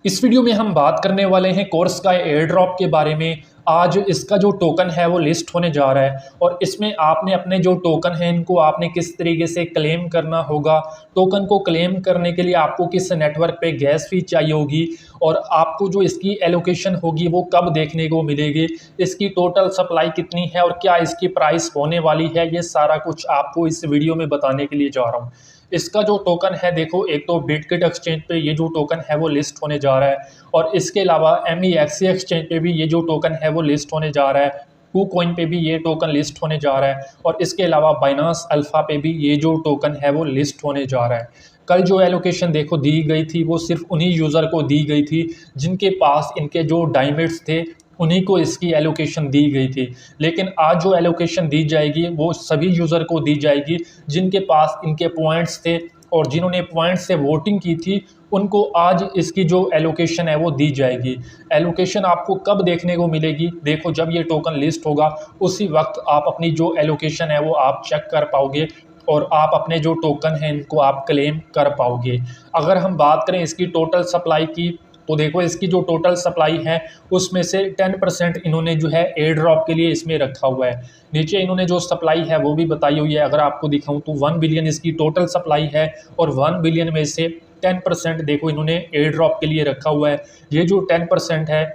इस वीडियो में हम बात करने वाले हैं कोर्स का एयर ड्रॉप के बारे में। आज इसका जो टोकन है वो लिस्ट होने जा रहा है और इसमें आपने अपने जो टोकन हैं इनको आपने किस तरीके से क्लेम करना होगा। टोकन को क्लेम करने के लिए आपको किस नेटवर्क पे गैस फी चाहिए होगी और आपको जो इसकी एलोकेशन होगी वो कब देखने को मिलेगी, इसकी टोटल सप्लाई कितनी है और क्या इसकी प्राइस होने वाली है, ये सारा कुछ आपको इस वीडियो में बताने के लिए जा रहा हूँ। इसका जो टोकन है देखो, एक तो बिटकिट एक्सचेंज पे ये जो टोकन है वो लिस्ट होने जा रहा है और इसके अलावा MEXC एक्सचेंज पे भी ये जो टोकन है वो लिस्ट होने जा रहा है। KuCoin पे भी ये टोकन लिस्ट होने जा रहा है और इसके अलावा बाइनांस अल्फा पे भी ये जो टोकन है वो लिस्ट होने जा रहा है। कल जो एलोकेशन देखो दी गई थी वो सिर्फ उन्हीं यूज़र को दी गई थी जिनके पास इनके जो डायमंड्स थे, उन्हीं को इसकी एलोकेशन दी गई थी। लेकिन आज जो एलोकेशन दी जाएगी वो सभी यूज़र को दी जाएगी जिनके पास इनके पॉइंट्स थे और जिन्होंने पॉइंट्स से वोटिंग की थी, उनको आज इसकी जो एलोकेशन है वो दी जाएगी। एलोकेशन आपको कब देखने को मिलेगी? देखो, जब ये टोकन लिस्ट होगा उसी वक्त आप अपनी जो एलोकेशन है वो आप चेक कर पाओगे और आप अपने जो टोकन हैं इनको आप क्लेम कर पाओगे। अगर हम बात करें इसकी टोटल सप्लाई की, तो देखो इसकी जो टोटल सप्लाई है उसमें से 10% इन्होंने जो है एयर ड्रॉप के लिए इसमें रखा हुआ है। नीचे इन्होंने जो सप्लाई है वो भी बताई हुई है। अगर आपको दिखाऊं तो 1 बिलियन इसकी टोटल सप्लाई है और 1 बिलियन में से 10% देखो इन्होंने एयर ड्रॉप के लिए रखा हुआ है। ये जो 10% है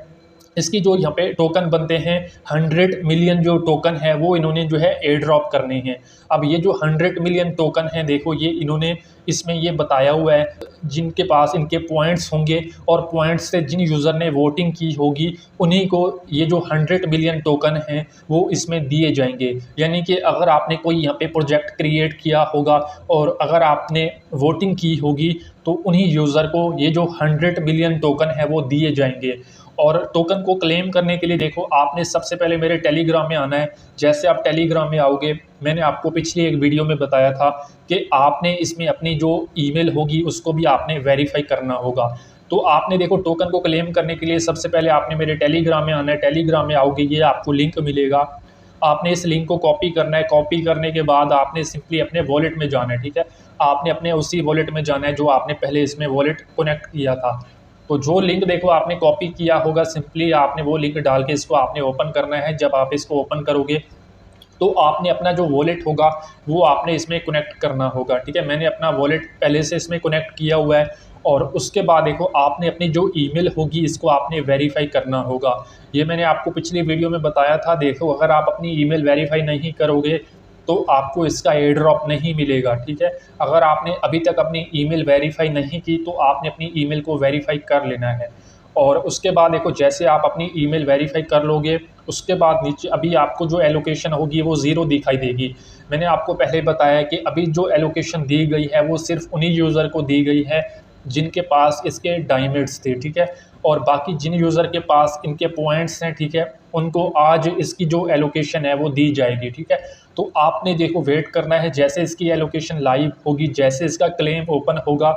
इसकी जो यहाँ पे टोकन बनते हैं 100 मिलियन जो टोकन है वो इन्होंने जो है एयर ड्रॉप करने हैं। अब ये जो 100 मिलियन टोकन है देखो, ये इन्होंने इसमें ये बताया हुआ है जिनके पास इनके पॉइंट्स होंगे और पॉइंट्स से जिन यूज़र ने वोटिंग की होगी उन्हीं को ये जो 100 मिलियन टोकन हैं वो इसमें दिए जाएंगे। यानी कि अगर आपने कोई यहाँ पे प्रोजेक्ट क्रिएट किया होगा और अगर आपने वोटिंग की होगी तो उन्हीं यूज़र को ये जो 100 मिलियन टोकन है वो दिए जाएंगे। और टोकन को क्लेम करने के लिए देखो, आपने सबसे पहले मेरे टेलीग्राम में आना है। जैसे आप टेलीग्राम में आओगे, मैंने आपको पिछली एक वीडियो में बताया था कि आपने इसमें अपनी जो ईमेल होगी उसको भी आपने वेरीफाई करना होगा। तो आपने देखो टोकन को क्लेम करने के लिए सबसे पहले आपने मेरे टेलीग्राम में आना है। टेलीग्राम में आओगे, ये आपको लिंक मिलेगा, आपने इस लिंक को कॉपी करना है। कॉपी करने के बाद आपने सिंपली अपने वॉलेट में जाना है, ठीक है। आपने अपने उसी वॉलेट में जाना है जो आपने पहले इसमें वॉलेट कनेक्ट किया था। तो जो लिंक देखो आपने कॉपी किया होगा, सिंपली आपने वो लिंक डाल के इसको आपने ओपन करना है। जब आप इसको ओपन करोगे तो आपने अपना जो वॉलेट होगा वो आपने इसमें कनेक्ट करना होगा, ठीक है। मैंने अपना वॉलेट पहले से इसमें कनेक्ट किया हुआ है और उसके बाद देखो आपने अपनी जो ईमेल होगी इसको आपने वेरीफाई करना होगा। ये मैंने आपको पिछली वीडियो में बताया था। देखो, अगर आप अपनी ईमेल वेरीफाई नहीं करोगे तो आपको इसका एयर ड्रॉप नहीं मिलेगा, ठीक है। अगर आपने अभी तक अपनी ईमेल वेरीफाई नहीं की तो आपने अपनी ईमेल को वेरीफाई कर लेना है। और उसके बाद देखो, जैसे आप अपनी ईमेल वेरीफाई कर लोगे उसके बाद नीचे अभी आपको जो एलोकेशन होगी वो ज़ीरो दिखाई देगी। मैंने आपको पहले बताया कि अभी जो एलोकेशन दी गई है वो सिर्फ उन्हीं यूज़र को दी गई है जिनके पास इसके डायमंड्स थे, ठीक है। और बाकी जिन यूज़र के पास इनके पॉइंट्स हैं, ठीक है, उनको आज इसकी जो एलोकेशन है वो दी जाएगी, ठीक है। तो आपने देखो वेट करना है, जैसे इसकी एलोकेशन लाइव होगी, जैसे इसका क्लेम ओपन होगा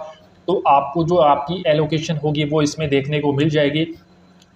तो आपको जो आपकी एलोकेशन होगी वो इसमें देखने को मिल जाएगी।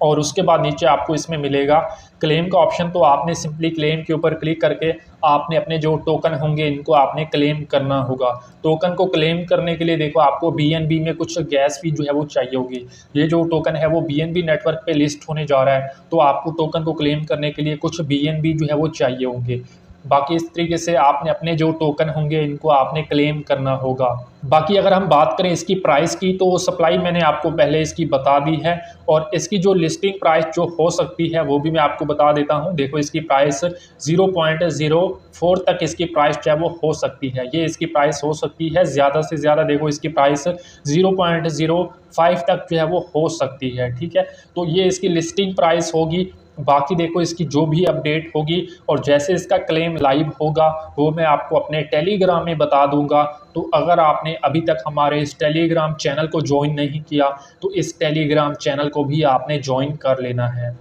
और उसके बाद नीचे आपको इसमें मिलेगा क्लेम का ऑप्शन। तो आपने सिंपली क्लेम के ऊपर क्लिक करके आपने अपने जो टोकन होंगे इनको आपने क्लेम करना होगा। टोकन को क्लेम करने के लिए देखो आपको BNB में कुछ गैस फी जो है वो चाहिए होगी। ये जो टोकन है वो BNB नेटवर्क पे लिस्ट होने जा रहा है, तो आपको टोकन को क्लेम करने के लिए कुछ BNB जो है वो चाहिए होंगे। बाकी इस तरीके से आपने अपने जो टोकन होंगे इनको आपने क्लेम करना होगा। बाकी अगर हम बात करें इसकी प्राइस की, तो सप्लाई मैंने आपको पहले इसकी बता दी है और इसकी जो लिस्टिंग प्राइस जो हो सकती है वो भी मैं आपको बता देता हूं। देखो, इसकी प्राइस 0.04 तक इसकी प्राइस जो है वो हो सकती है। ये इसकी प्राइस हो सकती है, ज़्यादा से ज़्यादा देखो इसकी प्राइस 0.05 तक जो है वो हो सकती है, ठीक है। तो ये इसकी लिस्टिंग प्राइस होगी। बाकी देखो इसकी जो भी अपडेट होगी और जैसे इसका क्लेम लाइव होगा वो मैं आपको अपने टेलीग्राम में बता दूंगा। तो अगर आपने अभी तक हमारे इस टेलीग्राम चैनल को ज्वाइन नहीं किया तो इस टेलीग्राम चैनल को भी आपने ज्वाइन कर लेना है।